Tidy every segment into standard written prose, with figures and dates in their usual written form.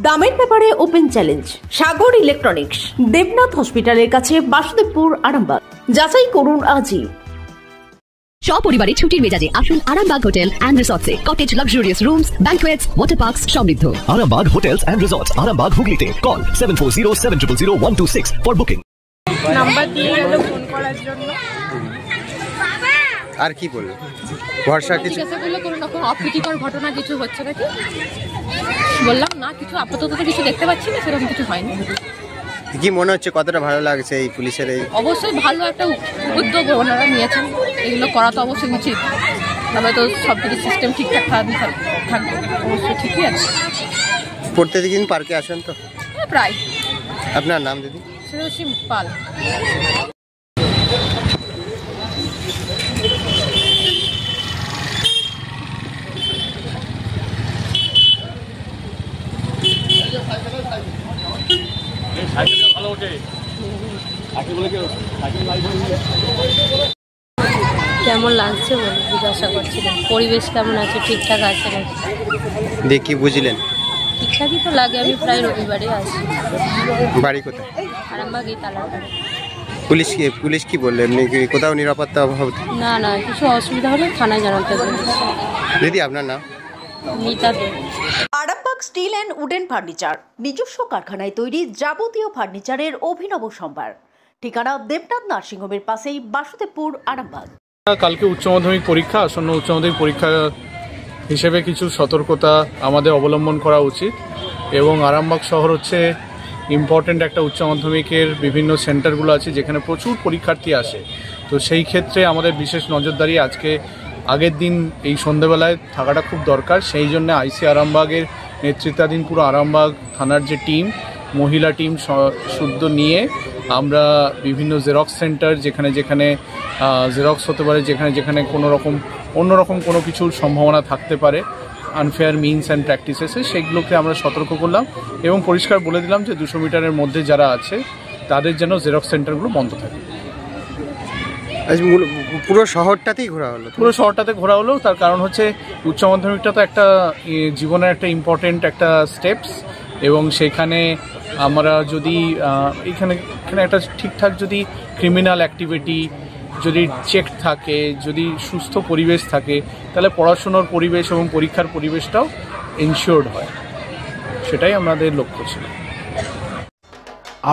দামের ব্যাপারে open challenge সাগর electronics, Debnath হসপিটালের কাছে, বাসুদেবপুর, আরামবাগ। যাচাই করুন আজই। সপরিবারে ছুটির মেজাজে আসুন আরামবাগ হোটেল অ্যান্ড রিসর্টসে। Cottage, luxurious rooms, banquets, water parks সমৃদ্ধ। Arambagh hotels and resorts, Arambagh হুগলিতে। Call 7407000126 for booking. নাম্বার দিয়ে গেল ফোন করার জন্য। আর কি বলবো, ভরসা কিছু কোনো রকম অপ্রীতিকর ঘটনা কিছু হচ্ছে নাকি বললাম না, কিছু আপাতত কিছু দেখতে পাচ্ছি না, সেরকম কিছু হয়নি। কি মনে হচ্ছে, কতটা ভালো লাগছে এই পুলিশের এই? অবশ্যই ভালো একটা উদ্যোগ ওনারা নিয়েছেন, এগুলো করা তো অবশ্যই উচিত, তবে তো সব কিছু সিস্টেম ঠিকঠাক থাকবে, অবশ্যই ঠিকই আছে। প্রত্যেকদিন পার্কে আসেন তো? প্রায়। আপনার নাম দিদি? শ্রেয়সী পাল। কেমন লাগছে বলে জিজ্ঞাসা করছিলেন, পরিবেশ কেমন আছে, ঠিকঠাক আছে নাকি? দেখি বুঝলেন? ঠিকঠাকই তো লাগে, আমি প্রায় রবিবারে আসি। বাড়ি কোথায়? আরামবাগ তালাপাড়া। পুলিশ কি বললো, এমনি কি কোথাও নিরাপত্তা অভাব? না না, কিছু অসুবিধা হলে থানায় জানাতে বলেছি। দিদি আপনার নাম? Mita Dey. Arambagh steel and wooden furniture, নিজস্ব কারখানায় তৈরি যাবতীয় ফার্নিচারের অভিনব সম্ভার। ঠিকানা দেবনাথ নার্সিংহোমের পাশেই, বাসুদেবপুর, আরামবাগ। কালকে উচ্চ মাধ্যমিক পরীক্ষা, আসন্ন উচ্চ মাধ্যমিক পরীক্ষা হিসেবে কিছু সতর্কতা আমাদের অবলম্বন করা উচিত, এবং আরামবাগ শহর হচ্ছে ইম্পর্টেন্ট একটা উচ্চ মাধ্যমিকের বিভিন্ন সেন্টারগুলো আছে যেখানে প্রচুর পরীক্ষার্থী আসে। তো সেই ক্ষেত্রে আমাদের বিশেষ নজরদারি আজকে আগের দিন এই সন্ধ্যেবেলায় থাকাটা খুব দরকার। সেই জন্য আইসি আরামবাগের নেতৃত্বাধীন পুরো আরামবাগ থানার যে টিম, মহিলা টিম শুদ্ধ নিয়ে আমরা বিভিন্ন জেরক্স সেন্টার, যেখানে যেখানে জেরক্স হতে পারে, যেখানে যেখানে অন্যরকম কোনো কিছুর সম্ভাবনা থাকতে পারে, আনফেয়ার মিনস অ্যান্ড প্র্যাকটিসেসে, সেগুলোকে আমরা সতর্ক করলাম এবং পরিষ্কার বলে দিলাম যে 200 মিটারের মধ্যে যারা আছে তাদের যেন জেরক্স সেন্টারগুলো বন্ধ থাকে। পুরো শহরটাতেই ঘোরা হলো? পুরো শহরটাতে ঘোরা হলো, তার কারণ হচ্ছে উচ্চ মাধ্যমিকটা তো একটা জীবনের একটা ইম্পর্টেন্ট একটা স্টেপস, এবং সেখানে আমরা যদি এখানে একটা ঠিকঠাক যদি ক্রিমিনাল অ্যাক্টিভিটি যদি চেক থাকে, যদি সুস্থ পরিবেশ থাকে, তাহলে পড়াশোনার পরিবেশ এবং পরীক্ষার পরিবেশটাও এনশিওর্ড হয়। সেটাই আমাদের লক্ষ্য ছিল।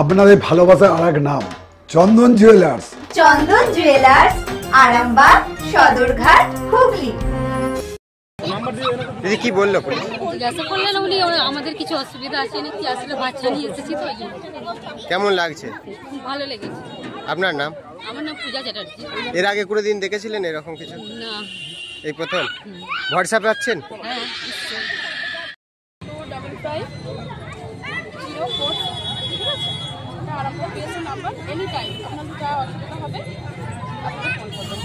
আপনাদের ভালোবাসার আর এক নাম চন্দন জুয়েলার্স। চন্দন জুয়েলার্স, আরামবাগ, সদরঘাট, হুগলি। দিদি কি বললো? জিজ্ঞাসা করলেন উনি, আমাদের কিছু অসুবিধা আছে নাকি, আসলে বাচ্চা নিয়ে এসেছি তো। কেমন লাগছে? ভালো লেগেছে। আপনার নাম? আমার নাম পূজা চ্যাটার্জি। এর আগে কোনো দিন দেখেছিলেন এরকম কিছু? না, এই প্রথম। ভরসা পাচ্ছেন? হ্যাঁ। 25504 ঠিক আছে, আরামবাগ পিএসএ নাম্বার, এনি টাইম আপনাদের যা অসুবিধা হবে আপনারা ফোন করবেন।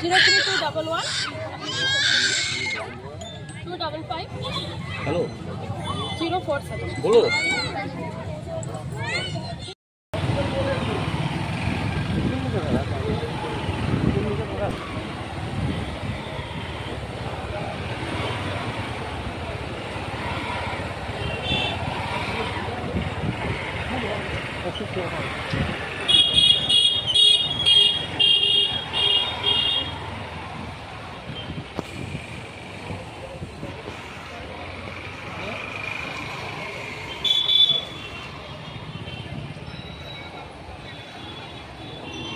03211 255 হ্যালো 047 বলো।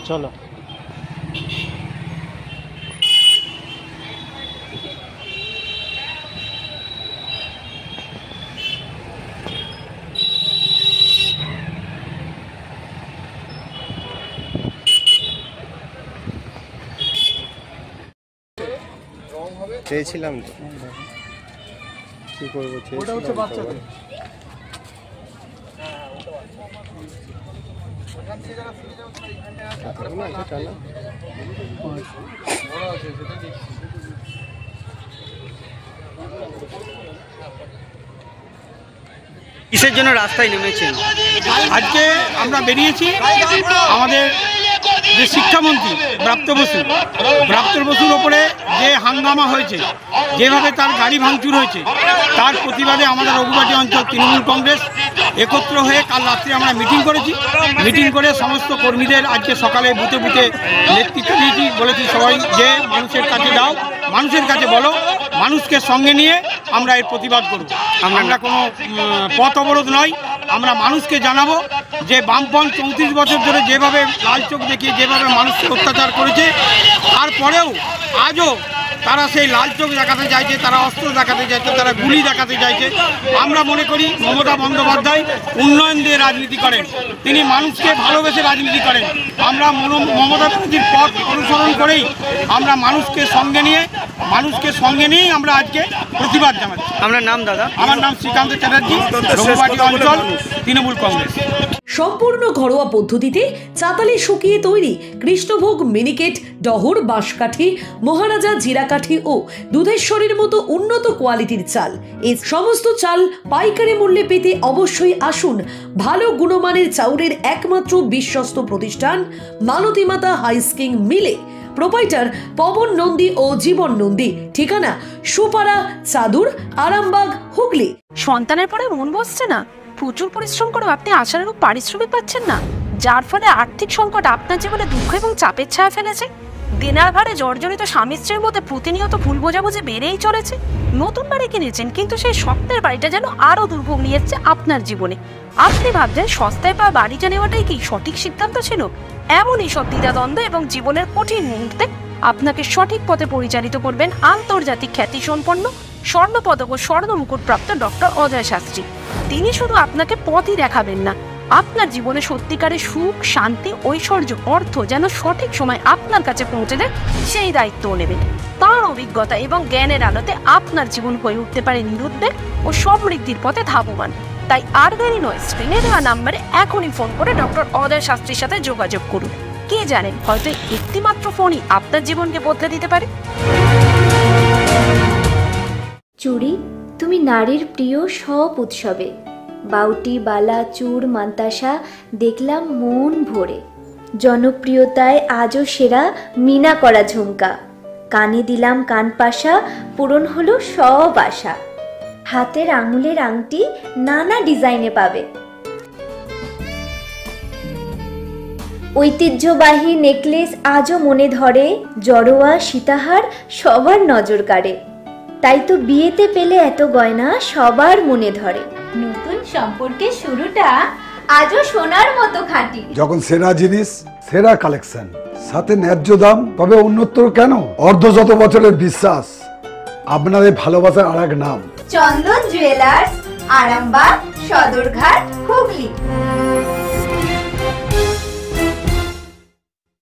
চলো। চেয়েছিলাম তো, কি করবো, ওটা হচ্ছে বাচ্চাদের। কিসের জন্য রাস্তায় নেমেছেন? আজকে আমরা বেরিয়েছি আমাদের যে শিক্ষামন্ত্রী ব্রাত্য বসুর ওপরে যে হাঙ্গামা হয়েছে, যেভাবে তার গাড়ি ভাঙচুর হয়েছে, তার প্রতিবাদে আমাদের রঘুবাটি অঞ্চল তৃণমূল কংগ্রেস একত্র হয়ে কাল রাত্রে আমরা মিটিং করেছি। মিটিং করে সমস্ত কর্মীদের আজকে সকালে বুথে বুথে নেতৃত্ব দিয়েছি, বলেছি সবাই যে মানুষের কাছে যাও, মানুষের কাছে বলো, মানুষকে সঙ্গে নিয়ে আমরা এর প্রতিবাদ করব। আমরা কোনো পথ অবরোধ নয়, আমরা মানুষকে জানাবো যে বামপন্থ 34 বছর ধরে যেভাবে লাল চোখ দেখিয়ে যেভাবে মানুষকে অত্যাচার করেছে, তারপরেও আজও তারা সেই লাল চোখ দেখাতে চাইছে, তারা অস্ত্র দেখাতে চাইছে, তারা গুলি দেখাতে চাইছে। আমরা মনে করি মমতা বন্দ্যোপাধ্যায় উন্নয়ন দিয়ে রাজনীতি করেন, তিনি মানুষকে ভালোবেসে রাজনীতি করেন। আমরা মমতা ব্যানার্জির পথ অনুসরণ করেই আমরা মানুষকে সঙ্গে নিয়েই আমরা আজকে প্রতিবাদ জানাচ্ছি। আপনার নাম দাদা? আমার নাম শ্রীকান্ত চ্যাটার্জি, রঘুবাটি অঞ্চল তৃণমূল কংগ্রেস। সম্পূর্ণ ঘরোয়া পদ্ধতিতে চাতালে শুকিয়ে তৈরি কৃষ্ণভোগ মিনিকেট, ডহর, বাঁশকাঠি, মহারাজা জিরাকাঠি ও দুধেশ্বরীর মতো উন্নত কোয়ালিটির চাল। এই সমস্ত চাল পাইকারি মূল্যে পেতে অবশ্যই আসুন ভালো গুণমানের চাউলের একমাত্র বিশ্বস্ত প্রতিষ্ঠান মালতীমাতা হাইস্কিং মিলে। প্রোপাইটার পবন নন্দী ও জীবন নন্দী। ঠিকানা সুপারা, চাদুর, আরামবাগ, হুগলি। সন্তানের পরে মন বসছে না, প্রচুর পরিশ্রম করেও আপনি আশানুরূপ পারিশ্রমিক পাচ্ছেন না, যার ফলে আর্থিক সংকট আপনার জীবনে দুঃখ এবং চাপের ছায়া ফেলেছে। দিনার ভারে জর্জরিত স্বামী স্ত্রীর মধ্যে প্রতিনিয়ত ভুল বোঝাবুঝি বেড়েই চলেছে। নতুন বাড়ি কিনেছেন, কিন্তু সেই স্বপ্নের বাড়িটা যেন আরও দুর্ভোগ নিয়ে এসছে আপনার জীবনে। আপনি ভাবছেন সস্তায় পাওয়া বাড়িটা নেওয়াটাই কি সঠিক সিদ্ধান্ত ছিল? এমনই সব দ্বিধাদ্বন্দ্ব এবং জীবনের কঠিন মুহূর্তে আপনাকে সঠিক পথে পরিচালিত করবেন আন্তর্জাতিক খ্যাতিসম্পন্ন স্বর্ণপদক ও স্বর্ণ মুকুটপ্রাপ্ত ডক্টর অজয় শাস্ত্রী। তিনি শুধু আপনাকে পথই দেখাবেন না, আপনার জীবনে সত্যিকারের সুখ, শান্তি, ঐশ্বর্য, অর্থ যেন সঠিক সময় আপনার কাছে পৌঁছে দেয় সেই দায়িত্বও নেবেন। তার অভিজ্ঞতা এবং জ্ঞানের আলোতে আপনার জীবন হয়ে উঠতে পারে নিরুদ্বেগ ও সমৃদ্ধির পথে ধাবমান। তাই আর দেরি নয়, স্ক্রিনে দেওয়া নাম্বারে এখনই ফোন করে ডক্টর অজয় শাস্ত্রীর সাথে যোগাযোগ করুন। কে জানেন, হয়তো একটি মাত্র ফোনই আপনার জীবনকে বদলে দিতে পারে। চুড়ি, তুমি নারীর প্রিয় সব উৎসবে। বাউটি, বালা, চূড়, মান্তাসা দেখলাম মন ভরে। জনপ্রিয়তায় আজও সেরা মিনা করা ঝুমকা। কানে দিলাম কানপাশা, পূরণ হলো সব আশা। হাতের আঙুলের আংটি নানা ডিজাইনে পাবে। ঐতিহ্যবাহী নেকলেস আজও মনে ধরে। জড়োয়া, সীতাহার সবার নজর কাড়ে। তাই তো বিয়েতে পেলে এত গয়না সবার মনে ধরে। নতুন সম্পর্কের শুরুটা আজও সোনার মতো খাঁটি। যখন সেরা জিনিস, সেরা কালেকশন, সাথে ন্যায্য দাম, তবে উন্নতর কেন? অর্ধশত বছরের বিশ্বাস, আপনাদের ভালোবাসার আরেক নাম চন্দন জুয়েলার্স, আরামবাগ, সদরঘাট, হুগলি।